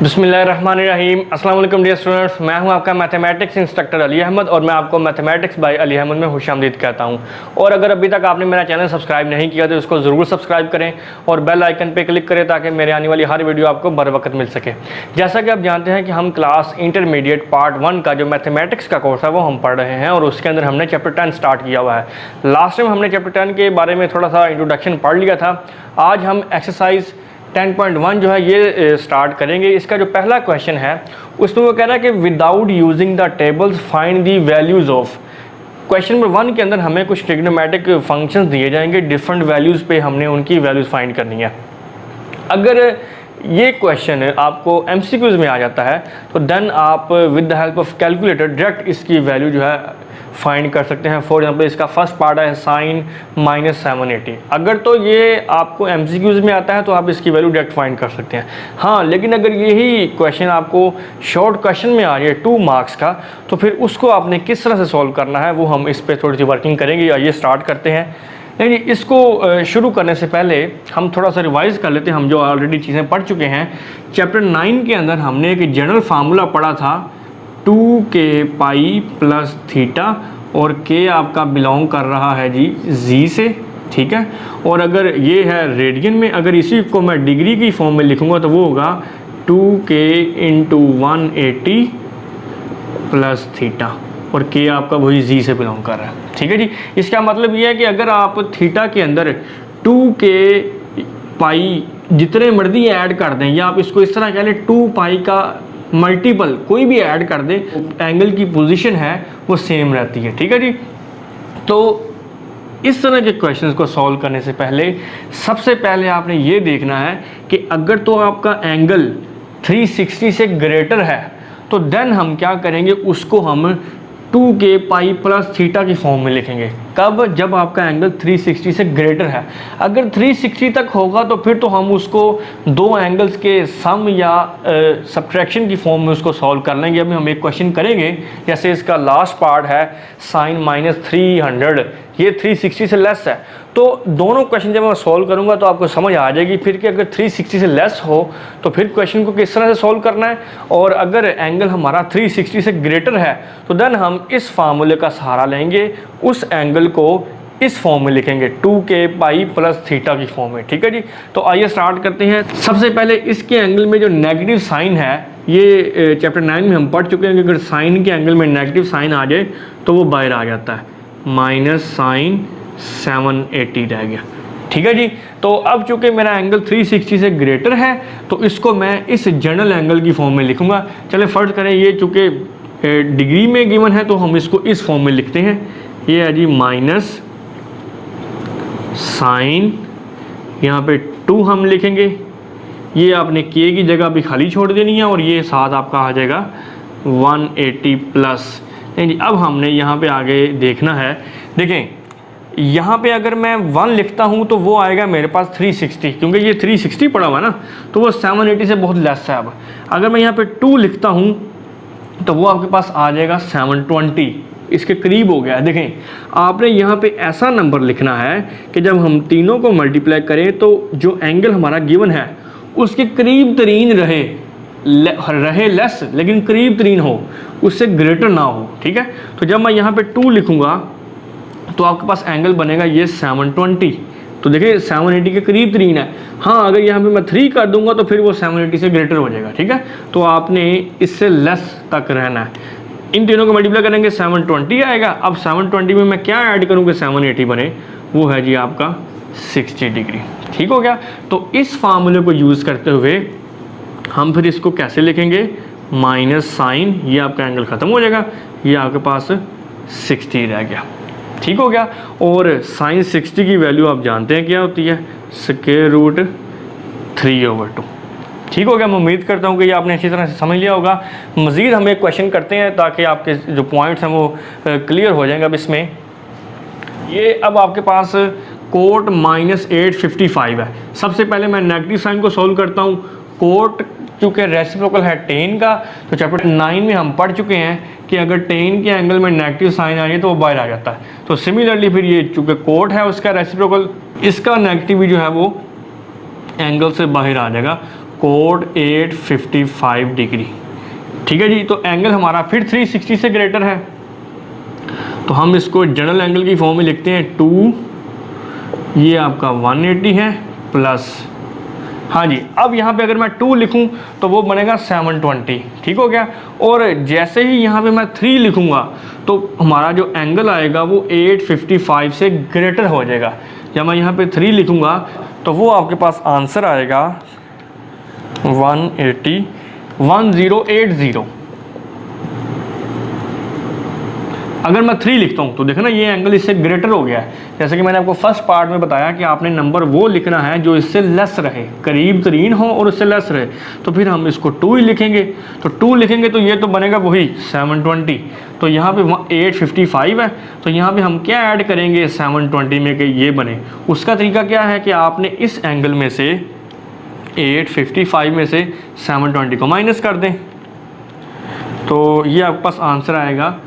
बिस्मिल्लाहिर्रहमानिर्रहीम। अस्सलाम वालेकुम डियर स्टूडेंट्स, मैं हूं आपका मैथमेटिक्स इंस्ट्रक्टर अली अहमद और मैं आपको मैथमेटिक्स बाय अली अहमद में खुशामदीद कहता हूं। और अगर अभी तक आपने मेरा चैनल सब्सक्राइब नहीं किया तो इसको ज़रूर सब्सक्राइब करें और बेल आइकन पे क्लिक करें ताकि मेरे आने वाली हर वीडियो आपको बर वक्त मिल सके। जैसा कि आप जानते हैं कि हम क्लास इंटरमीडिएट पार्ट 1 का जो मैथमेटिक्स का कोर्स है वो हम पढ़ रहे हैं और उसके अंदर हमने चैप्टर 10 स्टार्ट किया हुआ है। लास्ट टाइम हमने चैप्टर 10 के बारे में थोड़ा सा इंट्रोडक्शन पढ़ लिया था। आज हम एक्सरसाइज 10.1 जो है ये स्टार्ट करेंगे। इसका जो पहला क्वेश्चन है उसमें वो कह रहा है कि without using the tables find the values of. Question number 1 के अंदर हमें कुछ ट्रिग्नोमेट्रिक फंक्शंस दिए जाएंगे, डिफरेंट वैल्यूज़ पे हमने उनकी वैल्यूज़ फाइंड करनी है। अगर ये क्वेश्चन आपको MCQs में आ जाता है तो देन आप with the help of calculator direct इसकी वैल्यू जो है फाइंड कर सकते हैं। फॉर एग्जांपल इसका फर्स्ट पार्ट है साइन -780। अगर तो ये आपको MCQs में आता है तो आप इसकी वैल्यू डायरेक्ट फाइंड कर सकते हैं। हाँ, लेकिन अगर यही क्वेश्चन आपको शॉर्ट क्वेश्चन में आ जाए 2 मार्क्स का तो फिर उसको आपने किस तरह से सॉल्व करना है वो हम इस पर थोड़ी सी वर्किंग करेंगे। आइए स्टार्ट करते हैं। नहीं, इसको शुरू करने से पहले हम थोड़ा सा रिवाइज़ कर लेते हैं हम जो ऑलरेडी चीज़ें पढ़ चुके हैं। चैप्टर 9 के अंदर हमने एक जनरल फार्मूला पढ़ा था 2k पाई प्लस थीटा और k आपका बिलोंग कर रहा है जी z से, ठीक है। और अगर ये है रेडियन में, अगर इसी को मैं डिग्री की फॉर्म में लिखूँगा तो वो होगा 2k इंटू 180 प्लस थीटा और k आपका वही z से बिलोंग कर रहा है, ठीक है जी। इसका मतलब ये है कि अगर आप थीटा के अंदर 2k पाई जितने मर्जी ऐड कर दें या आप इसको इस तरह कह लें 2 पाई का मल्टीपल कोई भी ऐड कर दें, एंगल की पोजीशन है वो सेम रहती है, ठीक है जी। तो इस तरह के क्वेश्चंस को सॉल्व करने से पहले सबसे पहले आपने ये देखना है कि अगर तो आपका एंगल 360 से ग्रेटर है तो देन हम क्या करेंगे, उसको हम 2k पाई प्लस थीटा की फॉर्म में लिखेंगे। कब? जब आपका एंगल 360 से ग्रेटर है। अगर 360 तक होगा तो फिर तो हम उसको दो एंगल्स के सम या सब्ट्रैक्शन की फॉर्म में उसको सॉल्व कर लेंगे। अभी हम एक क्वेश्चन करेंगे, जैसे इसका लास्ट पार्ट है साइन -300, ये 360 से लेस है। तो दोनों क्वेश्चन जब मैं सॉल्व करूंगा तो आपको समझ आ जाएगी फिर कि अगर 360 से लेस हो तो फिर क्वेश्चन को किस तरह से सॉल्व करना है, और अगर एंगल हमारा 360 से ग्रेटर है तो देन हम इस फार्मूले का सहारा लेंगे, उस एंगल को इस फॉर्म में लिखेंगे 2k पाई प्लस थीटा की फॉर्म में, ठीक है जी। तो आइए स्टार्ट करते हैं। सबसे पहले इसके एंगल में जो नेगेटिव साइन है, ये चैप्टर 9 में हम पढ़ चुके हैं कि अगर साइन के एंगल में नेगेटिव साइन आ जाए तो वो बाहर आ जाता है, -sin780 रह गया, ठीक है जी। तो अब चूंकि मेरा एंगल 360 से ग्रेटर है तो इसको मैं इस जनरल एंगल की फॉर्म में लिखूंगा। चले फर्ज करें ये चूंकि डिग्री में गिवन है तो हम इसको इस फॉर्म में लिखते हैं। ये है जी माइनस साइन, यहाँ पे 2 हम लिखेंगे, ये आपने k की जगह भी खाली छोड़ देनी है और ये साथ आपका आ जाएगा 180 प्लस। नहीं जी, अब हमने यहाँ पे आगे देखना है। देखें यहाँ पे अगर मैं 1 लिखता हूँ तो वो आएगा मेरे पास 360, क्योंकि ये 360 पड़ा हुआ है ना, तो वो 780 से बहुत लेस है। अब अगर मैं यहाँ पे 2 लिखता हूँ तो वो आपके पास आ जाएगा 720, इसके करीब हो गया। देखें आपने यहाँ पे ऐसा नंबर लिखना है कि जब हम तीनों को मल्टीप्लाई करें तो जो एंगल हमारा गिवन है उसके करीब तरीन रहे लेस, लेकिन करीब तरीन हो, उससे ग्रेटर ना हो, ठीक है। तो जब मैं यहाँ पे 2 लिखूँगा तो आपके पास एंगल बनेगा ये 720। तो देखिए 780 के करीब तरीन है। हाँ, अगर यहाँ पे मैं 3 कर दूंगा तो फिर वो 780 से ग्रेटर हो जाएगा, ठीक है। तो आपने इससे लेस तक रहना है। इन तीनों को मल्टीप्लाई करेंगे 720 आएगा। अब 720 में मैं क्या ऐड करूँ कि 780 बने, वो है जी आपका 60 डिग्री, ठीक हो गया। तो इस फार्मूले को यूज़ करते हुए हम फिर इसको कैसे लिखेंगे, माइनस साइन, ये आपका एंगल ख़त्म हो जाएगा, ये आपके पास 60 रह गया, ठीक हो गया। और साइन 60 की वैल्यू आप जानते हैं क्या होती है, √3/2, ठीक हो गया। मैं उम्मीद करता हूँ कि ये आपने अच्छी तरह से समझ लिया होगा। मज़ीद हम एक क्वेश्चन करते हैं ताकि आपके जो पॉइंट्स हैं वो क्लियर हो जाएंगे। अब इसमें ये अब आपके पास कोट -855 है। सबसे पहले मैं नेगेटिव साइन को सॉल्व करता हूँ। कोट चूँकि रेसिप्रोकल है टेन का, तो चैप्टर 9 में हम पढ़ चुके हैं कि अगर टेन के एंगल में नेगेटिव साइन आ जाए तो वो बाहर आ जाता है। तो सिमिलरली फिर ये चूँकि कोट है उसका रेसिप्रोकल, इसका नेगेटिव जो है वो एंगल से बाहर आ जाएगा। Code 855 degree. ठीक है जी, तो एंगल हमारा फिर 360 से ग्रेटर है, तो हम इसको जनरल एंगल की फॉर्म में लिखते हैं 2, ये आपका 180 है प्लस, हाँ जी, अब यहाँ पे अगर मैं 2 लिखूँ तो वो बनेगा 720। ठीक हो गया। और जैसे ही यहाँ पे मैं 3 लिखूँगा तो हमारा जो एंगल आएगा वो 855 से ग्रेटर हो जाएगा। जब मैं यहाँ पे 3 लिखूँगा तो वो आपके पास आंसर आएगा 1080। अगर मैं 3 लिखता हूँ तो देखो ना ये एंगल इससे ग्रेटर हो गया है। जैसे कि मैंने आपको फर्स्ट पार्ट में बताया कि आपने नंबर वो लिखना है जो इससे लेस रहे, करीब तरीन हो और उससे लेस रहे, तो फिर हम इसको 2 ही लिखेंगे। तो 2 लिखेंगे तो ये तो बनेगा वही 720। तो यहाँ पे 855 है, तो यहाँ पे हम क्या ऐड करेंगे 720 में कि ये बने। उसका तरीका क्या है कि आपने इस एंगल में से 855 में से 720 को माइनस कर दें, तो ये आपके पास आंसर आएगा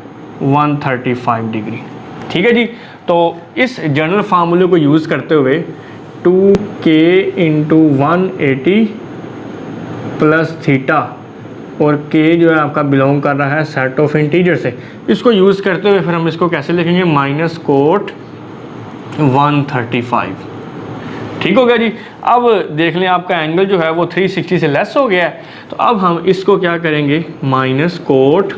135 डिग्री। ठीक है जी, तो इस जनरल फार्मूले को यूज़ करते हुए 2k इंटू 180 प्लस थीटा, और k जो है आपका बिलोंग कर रहा है सेट ऑफ इंटीजर से, इसको यूज़ करते हुए फिर हम इसको कैसे लिखेंगे माइनस कोट 135। ठीक हो गया जी। अब देख लें आपका एंगल जो है वो 360 से लेस हो गया है, तो अब हम इसको क्या करेंगे माइनस कोट,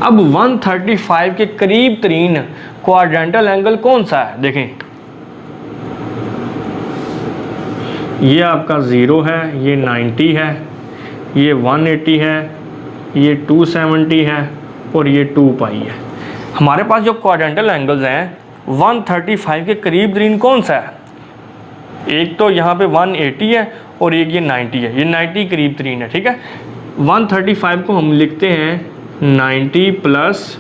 अब 135 के करीब तरीन क्वाड्रेंटल एंगल कौन सा है देखें, ये आपका 0 है, ये 90 है, ये 180 है, ये 270 है और ये 2 पाई है। हमारे पास जो क्वाड्रेंटल एंगल्स हैं 135 के करीब तरीन कौन सा है, एक तो यहाँ पे 180 है और एक ये 90 है, ये 90 करीब तरीन है। ठीक है, 135 को हम लिखते हैं 90 प्लस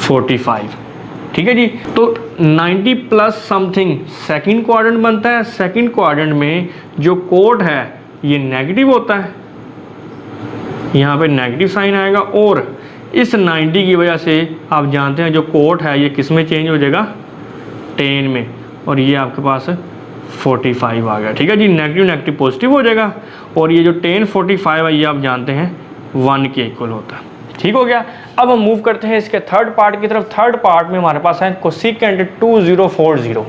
45। ठीक है जी, तो 90 प्लस समथिंग सेकंड क्वाड्रेंट बनता है। सेकंड क्वाड्रेंट में जो कोड है ये नेगेटिव होता है, यहाँ पे नेगेटिव साइन आएगा, और इस 90 की वजह से आप जानते हैं जो कोड है ये किस में चेंज हो जाएगा 10 में, और ये आपके पास 45 आ गया। ठीक है जी, नेगेटिव नेगेटिव पॉजिटिव हो जाएगा, और ये जो 10 45 है ये आप जानते हैं 1 के इक्वल होता है। ठीक हो गया। अब हम मूव करते हैं इसके थर्ड पार्ट की तरफ। थर्ड पार्ट में हमारे पास है कोसेकेंट 2040।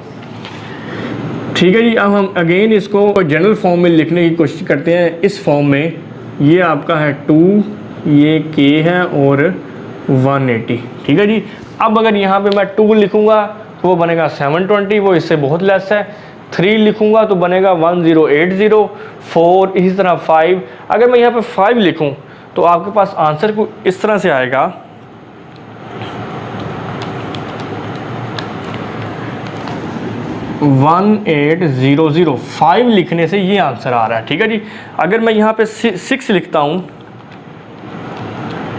ठीक है जी, अब हम अगेन इसको जनरल फॉर्म में लिखने की कोशिश करते हैं। इस फॉर्म में ये आपका है 2, ये k है और 180। ठीक है जी, अब अगर यहाँ पे मैं 2 लिखूँगा तो वो बनेगा 720, वो इससे बहुत लेस है। 3 लिखूँगा तो बनेगा 1080। 4 इसी तरह 5, अगर मैं यहाँ पे 5 लिखूँ तो आपके पास आंसर को इस तरह से आएगा 1800। 5 लिखने से ये आंसर आ रहा है। ठीक है जी, अगर मैं यहाँ पे 6 लिखता हूँ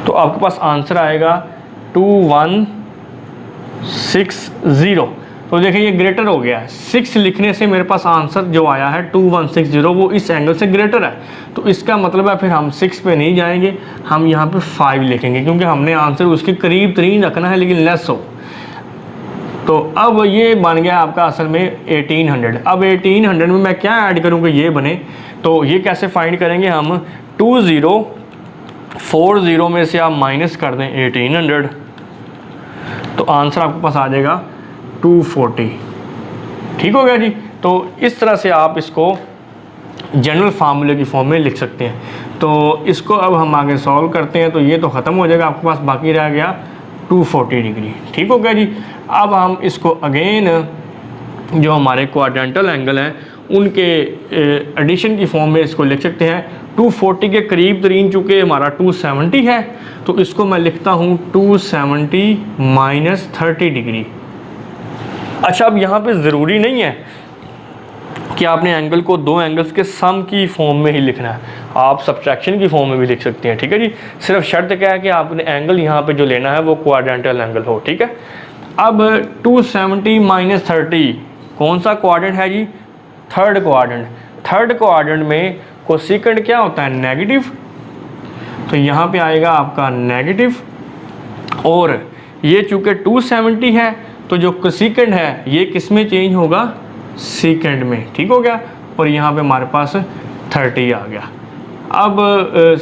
तो आपके पास आंसर आएगा 2160। तो देखिए ये ग्रेटर हो गया है। 6 लिखने से मेरे पास आंसर जो आया है 2160, वो इस एंगल से ग्रेटर है। तो इसका मतलब है फिर हम 6 पे नहीं जाएंगे, हम यहाँ पे 5 लिखेंगे, क्योंकि हमने आंसर उसके करीब तरीन रखना है लेकिन लेस हो। तो अब ये बन गया आपका असल में 1800। अब 1800 में मैं क्या ऐड करूँ कि ये बने, तो ये कैसे फाइंड करेंगे हम 2040 में से आप माइनस कर दें 1800, तो आंसर आपके पास आ जाएगा 240। ठीक हो गया जी। तो इस तरह से आप इसको जनरल फार्मूले की फॉर्म में लिख सकते हैं। तो इसको अब हम आगे सॉल्व करते हैं, तो ये तो ख़त्म हो जाएगा, आपके पास बाकी रह गया 240 डिग्री। ठीक हो गया जी। अब हम इसको अगेन जो हमारे क्वाड्रेंटल एंगल हैं उनके एडिशन की फॉर्म में इसको लिख सकते हैं। 240 के करीब तरीन चूँकि हमारा 270 है, तो इसको मैं लिखता हूँ 270 माइनस 30 डिग्री। अच्छा, अब यहाँ पे ज़रूरी नहीं है कि आपने एंगल को दो एंगल्स के सम की फॉर्म में ही लिखना है, आप सब्ट्रैक्शन की फॉर्म में भी लिख सकते हैं। ठीक है जी, सिर्फ शर्त क्या है कि आपने एंगल यहाँ पे जो लेना है वो क्वाड्रेंटल एंगल हो। ठीक है, अब 270 माइनस 30 कौन सा क्वाड्रेंट है जी, थर्ड क्वाड्रेंट। थर्ड क्वाड्रेंट में कोसेकेंट क्या होता है, नेगेटिव, तो यहाँ पे आएगा आपका नेगेटिव, और ये चूँकि 270 है तो जो कोसेकेंट है ये किस में चेंज होगा, सेकेंड में। ठीक हो गया, और यहाँ पे हमारे पास 30 आ गया। अब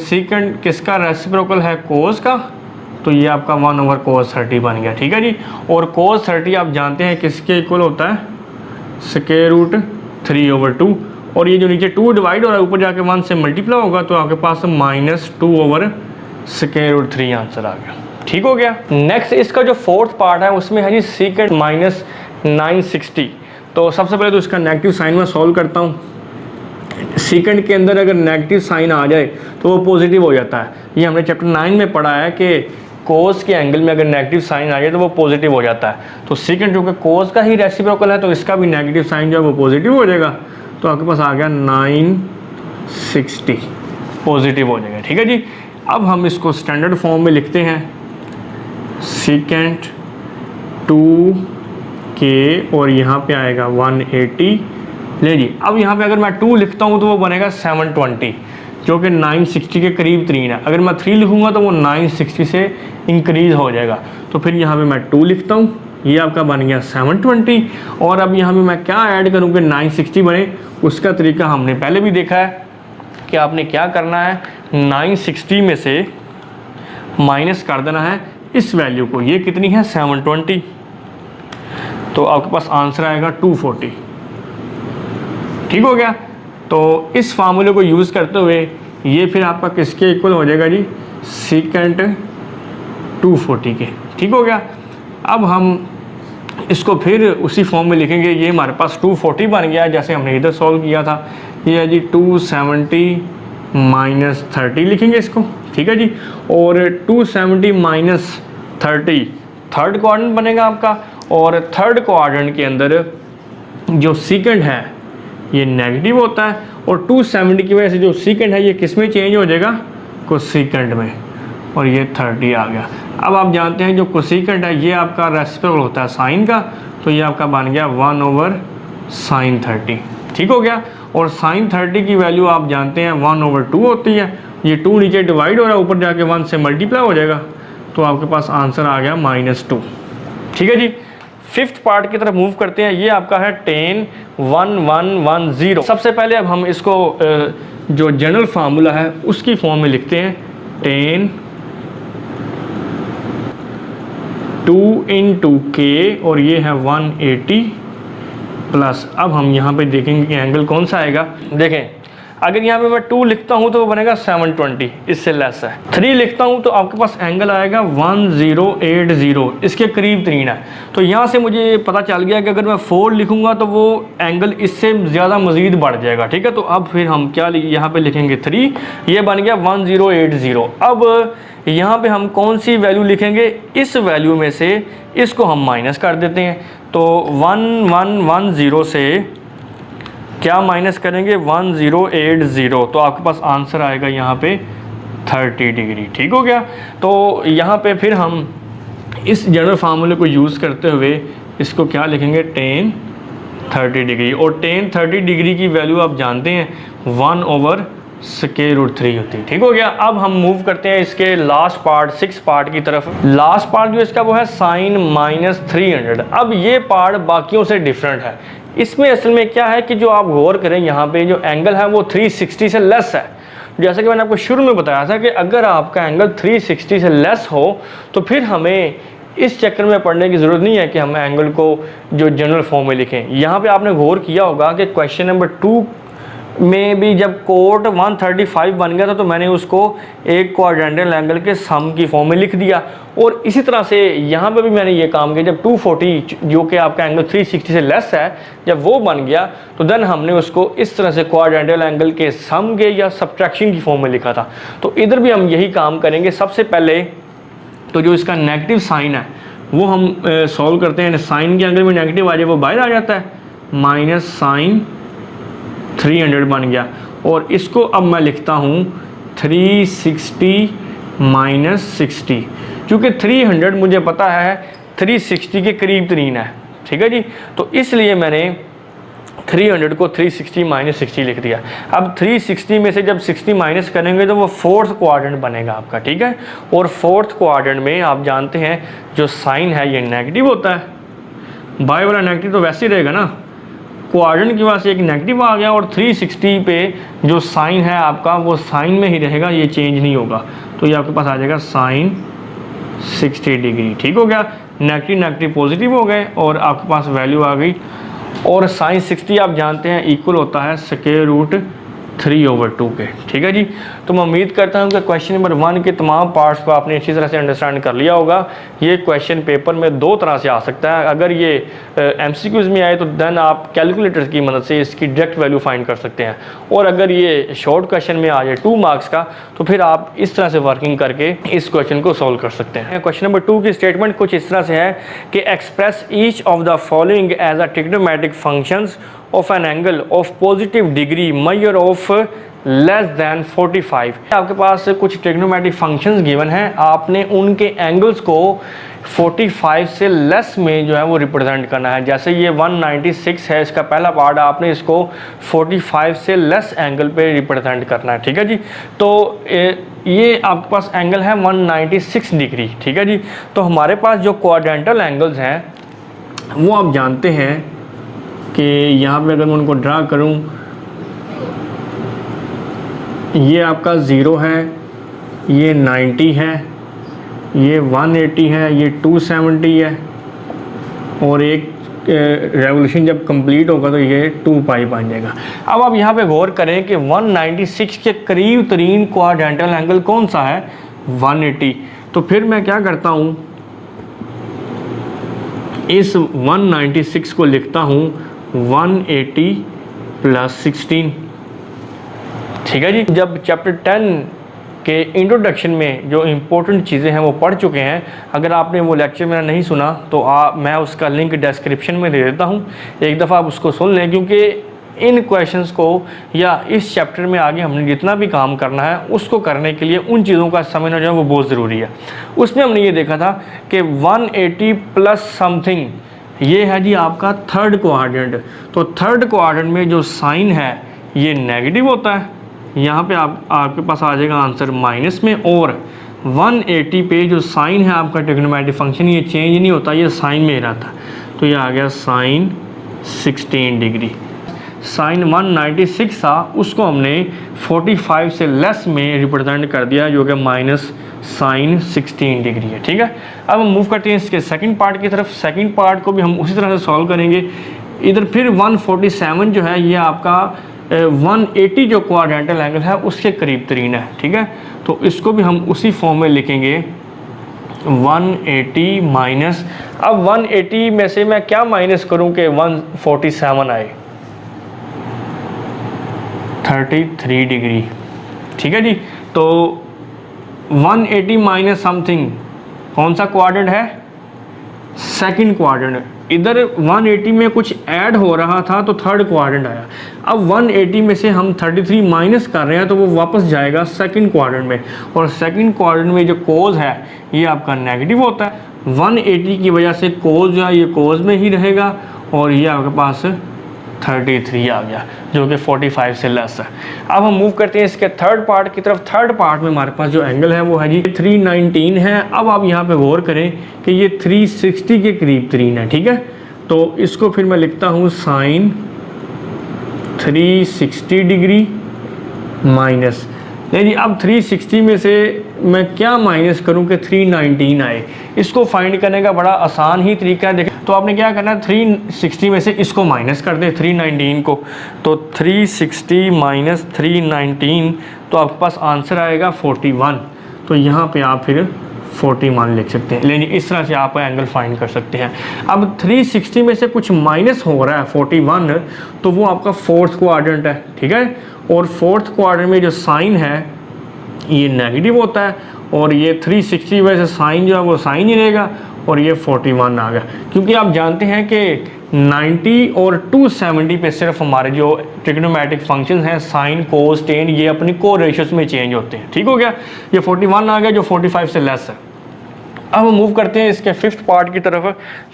सीकेंट किसका रेसिप्रोकल है, कोस का, तो ये आपका 1/cos30 बन गया। ठीक है जी। और cos30 आप जानते हैं किसके इक्वल होता है, √3/2। और ये जो नीचे 2 डिवाइड हो रहा है ऊपर जाके 1 से मल्टीप्लाई होगा तो आपके पास -2/√3 आंसर आ गया। ठीक हो गया। नेक्स्ट इसका जो फोर्थ पार्ट है उसमें है जी सीकेंट -960। तो सबसे पहले तो इसका नेगेटिव साइन में सॉल्व करता हूँ। सीकेंट के अंदर अगर नेगेटिव साइन आ जाए तो वो पॉजिटिव हो जाता है। ये हमने चैप्टर 9 में पढ़ा है कि कोस के एंगल में अगर नेगेटिव साइन आ जाए तो वो पॉजिटिव हो जाता है। तो सीकेंट जो कि कोस का ही रेसिप्रोकल है तो इसका भी नेगेटिव साइन जो है वो पॉजिटिव हो जाएगा। तो आपके पास आ गया 960 पॉजिटिव हो जाएगा। ठीक है जी। अब हम इसको स्टैंडर्ड फॉर्म में लिखते हैं, सीकेंट 2k और यहाँ पे आएगा 180। ले जी, अब यहाँ पे अगर मैं 2 लिखता हूँ तो वो बनेगा 720 जो कि 960 के करीब 3 है। अगर मैं 3 लिखूँगा तो वो 960 से इंक्रीज़ हो जाएगा। तो फिर यहाँ पे मैं 2 लिखता हूँ, ये आपका बन गया 720। और अब यहाँ पे मैं क्या ऐड करूँ कि 960 बने, उसका तरीका हमने पहले भी देखा है कि आपने क्या करना है, 960 में से माइनस कर देना है इस वैल्यू को, ये कितनी है 720, तो आपके पास आंसर आएगा 240। ठीक हो गया। तो इस फार्मूले को यूज़ करते हुए ये फिर आपका किसके इक्वल हो जाएगा जी, सीकेंट 240 के। ठीक हो गया। अब हम इसको फिर उसी फॉर्म में लिखेंगे, ये हमारे पास 240 बन गया जैसे हमने इधर सॉल्व किया था। ये है जी 270 - 30 लिखेंगे इसको। ठीक है जी। और 270 - 30 थर्ड क्वाड्रेंट बनेगा आपका। और थर्ड क्वाड्रेंट के अंदर जो सीकेंट है ये नेगेटिव होता है और 270 की वजह से जो सीकेंट है ये किस में चेंज हो जाएगा, कोसीकेंट में, और ये 30 आ गया। अब आप जानते हैं जो कोसीकेंट है ये आपका रेसिप्रोकल होता है साइन का, तो ये आपका बन गया 1/sin30। ठीक हो गया। और sin 30 की वैल्यू आप जानते हैं 1/2 होती है। ये 2 नीचे डिवाइड हो रहा है ऊपर जाके 1 से मल्टीप्लाई हो जाएगा, तो आपके पास आंसर आ गया -2। ठीक है जी। फिफ्थ पार्ट की तरफ मूव करते हैं। ये आपका है 10 1 1 1 0। सबसे पहले अब हम इसको जो जनरल फार्मूला है उसकी फॉर्म में लिखते हैं, 10 2 × k और ये है 180 प्लस, अब हम यहाँ पे देखेंगे कि एंगल कौन सा आएगा। देखें, अगर यहाँ पे मैं 2 लिखता हूँ तो वो बनेगा 720, इससे लेस है। 3 लिखता हूँ तो आपके पास एंगल आएगा 1080, इसके करीब 3 है। तो यहाँ से मुझे पता चल गया कि अगर मैं 4 लिखूँगा तो वो एंगल इससे ज़्यादा मज़ीद बढ़ जाएगा। ठीक है। तो अब फिर हम क्या यहाँ पे लिखेंगे 3, ये बन गया 1080। अब यहाँ पे हम कौन सी वैल्यू लिखेंगे, इस वैल्यू में से इसको हम माइनस कर देते हैं। तो 1110 से क्या माइनस करेंगे, 1080, तो आपके पास आंसर आएगा यहाँ पे 30 डिग्री। ठीक हो गया। तो यहाँ पे फिर हम इस जनरल फार्मूले को यूज़ करते हुए इसको क्या लिखेंगे, 10 30 डिग्री। और 10 30 डिग्री की वैल्यू आप जानते हैं 1/√3 होती है। ठीक हो गया। अब हम मूव करते हैं इसके लास्ट पार्ट 6 पार्ट की तरफ। लास्ट पार्ट जो इसका वो है sin -300। अब ये पार्ट बाकियों से डिफरेंट है। इसमें असल में क्या है कि जो आप गौर करें यहाँ पे जो एंगल है वो 360 से लेस है। जैसे कि मैंने आपको शुरू में बताया था कि अगर आपका एंगल 360 से लेस हो तो फिर हमें इस चक्कर में पढ़ने की ज़रूरत नहीं है कि हम एंगल को जो जनरल फॉर्म में लिखें। यहाँ पे आपने गौर किया होगा कि क्वेश्चन नंबर 2 में भी जब कोट 135 बन गया था तो मैंने उसको एक क्वाड्रेंटल एंगल के सम की फॉर्म में लिख दिया। और इसी तरह से यहाँ पे भी मैंने ये काम किया, जब 240 जो कि आपका एंगल 360 से लेस है जब वो बन गया तो देन हमने उसको इस तरह से क्वाड्रेंटल एंगल के सम के या सब्ट्रैक्शन की फॉर्म में लिखा था। तो इधर भी हम यही काम करेंगे। सबसे पहले तो जो इसका नेगेटिव साइन है वो हम सॉल्व करते हैं। साइन के एंगल में नेगेटिव आ जाए वो बाहर आ जाता है, -sin 300 बन गया। और इसको अब मैं लिखता हूँ 360 - 60, क्योंकि 300 मुझे पता है 360 के करीब 3 है। ठीक है जी। तो इसलिए मैंने 300 को 360 - 60 लिख दिया। अब 360 में से जब 60 माइनस करेंगे तो वो फोर्थ क्वाड्रेंट बनेगा आपका। ठीक है। और फोर्थ क्वाड्रेंट में आप जानते हैं जो साइन है ये नेगेटिव होता है। बाय वाला नेगेटिव तो वैसे ही रहेगा ना, क्वाड्रेंट की वजह से एक नेगेटिव आ गया, और 360 पे जो साइन है आपका वो साइन में ही रहेगा, ये चेंज नहीं होगा। तो ये आपके पास आ जाएगा साइन 60 डिग्री। ठीक हो गया, नेगेटिव नेगेटिव पॉजिटिव हो गए और आपके पास वैल्यू आ गई। और साइन 60 आप जानते हैं इक्वल होता है स्क्वायर रूट 3/2 के। ठीक है जी, तो मैं उम्मीद करता हूँ कि क्वेश्चन नंबर 1 के तमाम पार्ट्स को आपने अच्छी तरह से अंडरस्टैंड कर लिया होगा। ये क्वेश्चन पेपर में दो तरह से आ सकता है। अगर ये MCQs में आए तो देन आप कैलकुलेटर की मदद से इसकी डायरेक्ट वैल्यू फाइंड कर सकते हैं, और अगर ये शॉर्ट क्वेश्चन में आ जाए 2 मार्क्स का तो फिर आप इस तरह से वर्किंग करके इस क्वेश्चन को सॉल्व कर सकते हैं। क्वेश्चन नंबर 2 की स्टेटमेंट कुछ इस तरह से है कि express each of the following as a trigonometric functions of an angle of positive degree measure of less than 45। आपके पास कुछ ट्रिग्नोमेट्रिक फंक्शंस गिवन हैं, आपने उनके एंगल्स को 45 से लेस में जो है वो रिप्रेजेंट करना है। जैसे ये 196 है, इसका पहला पार्ट, आपने इसको 45 से लेस एंगल पे रिप्रेजेंट करना है। ठीक है जी, तो ये आपके पास एंगल है 196 डिग्री। ठीक है जी, तो हमारे पास जो क्वाड्रेंटल एंगल्स हैं वो आप जानते हैं कि यहाँ पे अगर मैं उनको ड्रा करूँ, ये आपका 0 है, ये 90 है, ये 180 है, ये 270 है, और एक रेवोल्यूशन जब कंप्लीट होगा तो ये 2 पाई बन जाएगा। अब आप यहाँ पे गौर करें कि 196 के करीब तरीन क्वाड्रेंटल एंगल कौन सा है, 180। तो फिर मैं क्या करता हूँ, इस 196 को लिखता हूँ 180 + 16। ठीक है जी, जब चैप्टर 10 के इंट्रोडक्शन में जो इम्पोर्टेंट चीज़ें हैं वो पढ़ चुके हैं, अगर आपने वो लेक्चर मेरा नहीं सुना तो मैं उसका लिंक डिस्क्रिप्शन में दे देता हूँ, एक दफ़ा आप उसको सुन लें, क्योंकि इन क्वेश्चंस को या इस चैप्टर में आगे हमने जितना भी काम करना है उसको करने के लिए उन चीज़ों का समझना जो है वो बहुत ज़रूरी है। उसमें हमने ये देखा था कि 180 प्लस समथिंग ये है जी आपका थर्ड क्वाड्रेंट। तो थर्ड क्वाड्रेंट में जो साइन है ये नेगेटिव होता है, यहाँ पे आपके पास आ जाएगा आंसर माइनस में, और 180 पे जो साइन है आपका ट्रिग्नोमेट्रिक फंक्शन ये चेंज नहीं होता, ये साइन में ही रहता है। तो ये आ गया साइन 16 डिग्री। साइन 196 था उसको हमने 45 से लेस में रिप्रेजेंट कर दिया, जो कि माइनस साइन 16 डिग्री है। ठीक है, अब हम मूव करते हैं इसके सेकंड पार्ट की तरफ। सेकंड पार्ट को भी हम उसी तरह से सॉल्व करेंगे। इधर फिर 147 जो है ये आपका 180 जो क्वाड्रेंटल एंगल है उसके करीब तरीन है। ठीक है, तो इसको भी हम उसी फॉर्म में लिखेंगे 180 माइनस, अब 180 में से मैं क्या माइनस करूं कि 147 आए, 33 डिग्री। ठीक है जी, तो 180 माइनस समथिंग कौन सा क्वाड्रेंट है, सेकंड क्वाड्रेंट। इधर 180 में कुछ ऐड हो रहा था तो थर्ड क्वाड्रेंट आया। अब 180 में से हम 33 माइनस कर रहे हैं तो वो वापस जाएगा सेकंड क्वाड्रेंट में, और सेकंड क्वाड्रेंट में जो कोज है ये आपका नेगेटिव होता है। 180 की वजह से कोज जो है ये कोज में ही रहेगा, और ये आपके पास 33 आ गया जो कि 45 से लेस है। अब हम मूव करते हैं इसके थर्ड पार्ट की तरफ। थर्ड पार्ट में हमारे पास जो एंगल है वो है जी 319 है। अब आप यहाँ पे गौर करें कि ये 360 के करीब तरीन है। ठीक है, तो इसको फिर मैं लिखता हूँ साइन 360 डिग्री माइनस, नहीं जी, अब 360 में से मैं क्या माइनस करूं कि 319 आए। इसको फाइंड करने का बड़ा आसान ही तरीका है। देखिए, तो आपने क्या करना है, 360 में से इसको माइनस कर दे 319 को, तो 360 माइनस 319, तो आपके पास आंसर आएगा 41। तो यहाँ पे आप फिर 41 लिख सकते हैं, लेकिन इस तरह से आप एंगल फाइंड कर सकते हैं। अब 360 में से कुछ माइनस हो रहा है 41, तो वो आपका फोर्थ क्वाड्रेंट है। ठीक है, और फोर्थ क्वाड्रेंट में जो साइन है ये नेगेटिव होता है, और ये 360 वजह से साइन जो है वो साइन ही रहेगा, और ये 41 आ गया। क्योंकि आप जानते हैं कि 90 और 270 पे सिर्फ हमारे जो ट्रिग्नोमेट्रिक फंक्शंस हैं साइन कोस टेन ये अपनी को रेशियोज में चेंज होते हैं। ठीक हो गया, ये 41 आ गया जो 45 से लेस है। अब हम मूव करते हैं इसके फिफ्थ पार्ट की तरफ।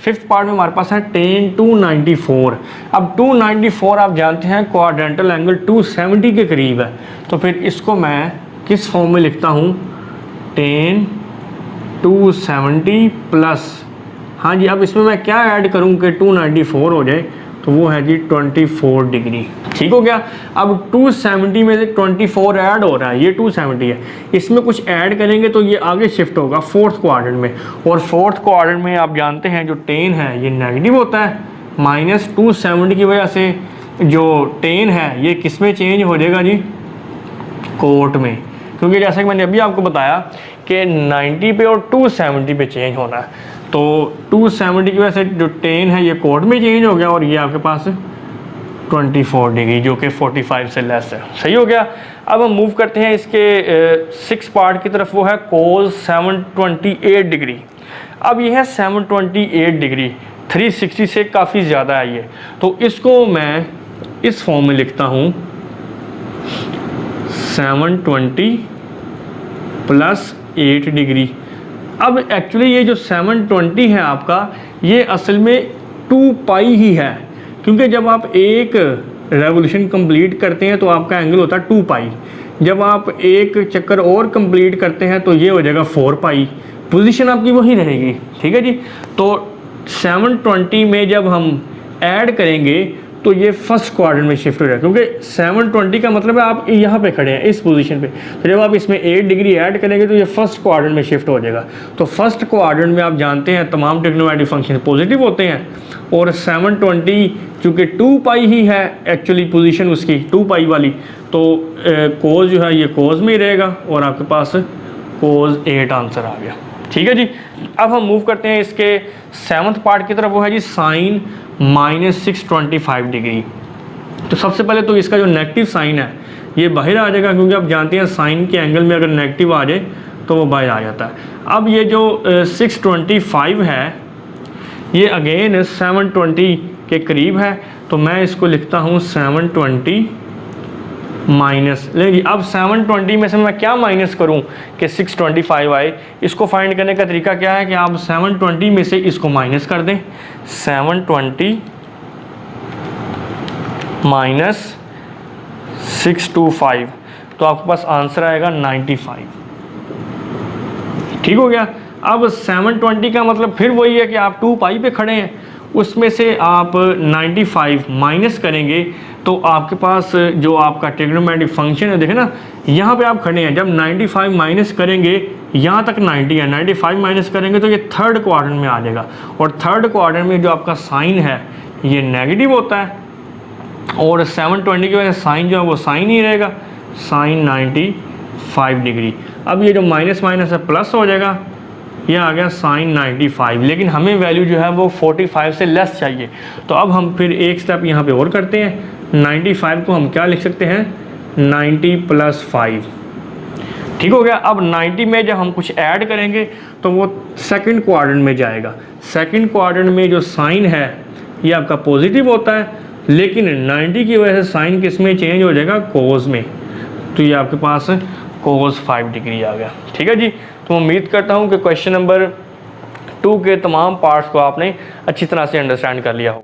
फिफ्थ पार्ट में हमारे पास है tan 294। अब 294 आप जानते हैं क्वाड्रेंटल एंगल 270 के करीब है, तो फिर इसको मैं किस फॉर्म में लिखता हूँ, tan 270 प्लस, हाँ जी, अब इसमें मैं क्या ऐड करूँ कि 294 हो जाए, तो वो है जी 24 डिग्री। ठीक हो गया। अब 270 में से 24 ऐड हो रहा है, ये 270 है, इसमें कुछ ऐड करेंगे तो ये आगे शिफ्ट होगा फोर्थ क्वाड्रेंट में, और फोर्थ क्वाड्रेंट में आप जानते हैं जो टेन है ये नेगेटिव होता है, माइनस 270 की वजह से जो टेन है ये किस में चेंज हो जाएगा जी, कोट में, क्योंकि जैसा कि मैंने अभी आपको बताया कि 90 पे और 270 पे चेंज होना है, तो 270 की वजह से जो टेन है ये कोट में चेंज हो गया, और ये आपके पास 24 डिग्री जो कि 45 से लेस है। सही हो गया। अब हम मूव करते हैं इसके 6 पार्ट की तरफ, वो है कोस 728 डिग्री। अब ये है 728 डिग्री, 360 से काफ़ी ज़्यादा है ये, तो इसको मैं इस फॉर्म में लिखता हूँ 720 प्लस 8 डिग्री। अब एक्चुअली ये जो 720 है आपका, ये असल में 2 पाई ही है, क्योंकि जब आप एक रेवोल्यूशन कंप्लीट करते हैं तो आपका एंगल होता है 2 पाई, जब आप एक चक्कर और कंप्लीट करते हैं तो ये हो जाएगा 4 पाई, पोजीशन आपकी वही रहेगी। ठीक है जी। तो 720 में जब हम ऐड करेंगे तो ये फर्स्ट क्वाड्रेंट में शिफ्ट हो जाएगा, क्योंकि 720 का मतलब है आप यहाँ पे खड़े हैं इस पोजीशन पे, तो जब आप इसमें 8 डिग्री ऐड करेंगे तो ये फर्स्ट क्वाड्रेंट में शिफ्ट हो जाएगा। तो फर्स्ट क्वाड्रेंट में आप जानते हैं तमाम ट्रिग्नोमेट्रिक फंक्शन पॉजिटिव होते हैं, और 720 चूँकि 2 पाई ही है एक्चुअली पोजीशन उसकी 2 पाई वाली, तो कोस जो है ये कोस में ही रहेगा, और आपके पास कोस 8 आंसर आ गया। ठीक है जी। अब हम मूव करते हैं इसके 7th पार्ट की तरफ, वो है जी साइन -625 डिग्री। तो सबसे पहले तो इसका जो नेगेटिव साइन है ये बाहर आ जाएगा, क्योंकि आप जानते हैं साइन के एंगल में अगर नेगेटिव आ जाए तो वो बाहर आ जाता है। अब ये जो 625 है ये अगेन 720 के करीब है, तो मैं इसको लिखता हूँ 720 माइनस, लेकिन अब 720 में से मैं क्या माइनस करूं कि 625 आए। इसको फाइंड करने का तरीका क्या है कि आप 720 में से इसको माइनस कर दें, 720 माइनस 625, तो आपके पास आंसर आएगा 95। ठीक हो गया। अब 720 का मतलब फिर वही है कि आप 2 पाई पे खड़े हैं, उसमें से आप 95 माइनस करेंगे तो आपके पास जो आपका ट्रिग्नोमेट्रिक फंक्शन है, देखें ना यहाँ पे आप खड़े हैं, जब 95 माइनस करेंगे यहाँ तक 90 है, 95 माइनस करेंगे तो ये थर्ड क्वाड्रेंट में आ जाएगा, और थर्ड क्वाड्रेंट में जो आपका साइन है ये नेगेटिव होता है, और 720 की वजह से साइन जो है वो साइन ही रहेगा, साइन 95 डिग्री। अब ये जो माइनस माइनस है प्लस हो जाएगा, ये आ गया साइन 95, लेकिन हमें वैल्यू जो है वो 45 से लेस चाहिए, तो अब हम फिर एक स्टेप यहाँ पे और करते हैं। 95 को हम क्या लिख सकते हैं, 90 + 5। ठीक हो गया। अब 90 में जब हम कुछ ऐड करेंगे तो वो सेकंड क्वाड्रेंट में जाएगा, सेकंड क्वाड्रेंट में जो साइन है ये आपका पॉजिटिव होता है, लेकिन 90 की वजह से साइन किस में चेंज हो जाएगा, कोस में, तो ये आपके पास कोस 5 डिग्री आ गया। ठीक है जी। तो उम्मीद करता हूँ कि क्वेश्चन नंबर 2 के तमाम पार्ट्स को आपने अच्छी तरह से अंडरस्टैंड कर लिया हो।